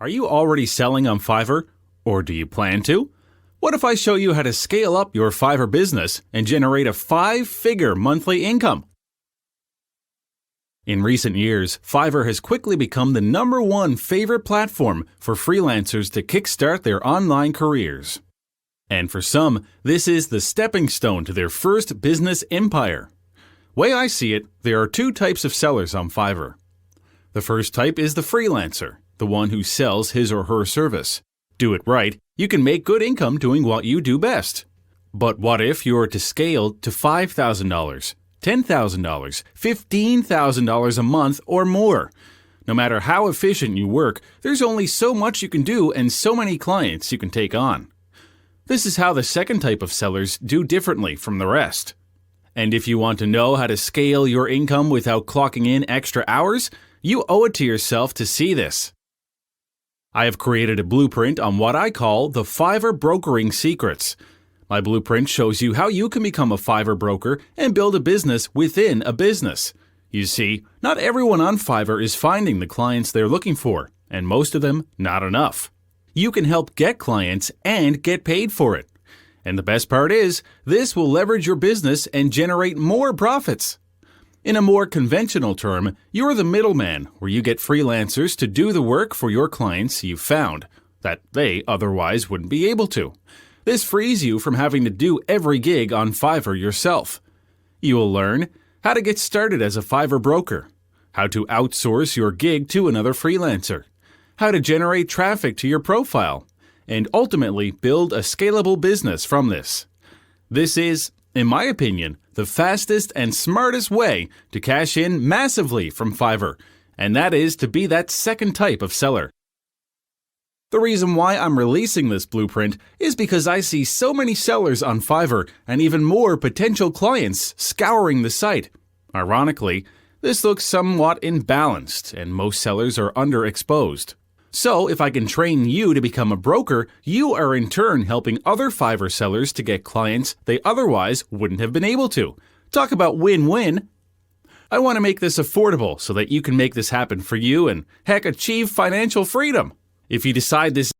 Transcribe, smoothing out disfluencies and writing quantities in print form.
Are you already selling on Fiverr? Or do you plan to? What if I show you how to scale up your Fiverr business and generate a 5-figure monthly income? In recent years, Fiverr has quickly become the #1 favorite platform for freelancers to kickstart their online careers. And for some, this is the stepping stone to their first business empire. Way I see it, there are 2 types of sellers on Fiverr. The first type is the freelancer, the one who sells his or her service. Do it right, you can make good income doing what you do best. But what if you were to scale to $5,000, $10,000, $15,000 a month or more? No matter how efficient you work, there's only so much you can do and so many clients you can take on. This is how the second type of sellers do differently from the rest. And if you want to know how to scale your income without clocking in extra hours, you owe it to yourself to see this. I have created a blueprint on what I call the Fiverr brokering secrets. My blueprint shows you how you can become a Fiverr broker and build a business within a business. You see, not everyone on Fiverr is finding the clients they're looking for, and most of them not enough. You can help get clients and get paid for it. And the best part is, this will leverage your business and generate more profits. In a more conventional term, you're the middleman where you get freelancers to do the work for your clients you've found that they otherwise wouldn't be able to. This frees you from having to do every gig on Fiverr yourself. You will learn how to get started as a Fiverr broker, how to outsource your gig to another freelancer, how to generate traffic to your profile, and ultimately build a scalable business from this. This is, in my opinion, the fastest and smartest way to cash in massively from Fiverr, and that is to be that second type of seller. The reason why I'm releasing this blueprint is because I see so many sellers on Fiverr and even more potential clients scouring the site. Ironically, this looks somewhat imbalanced and most sellers are underexposed. So if I can train you to become a broker, you are in turn helping other Fiverr sellers to get clients they otherwise wouldn't have been able to. Talk about win-win. I want to make this affordable so that you can make this happen for you and, heck, achieve financial freedom. If you decide this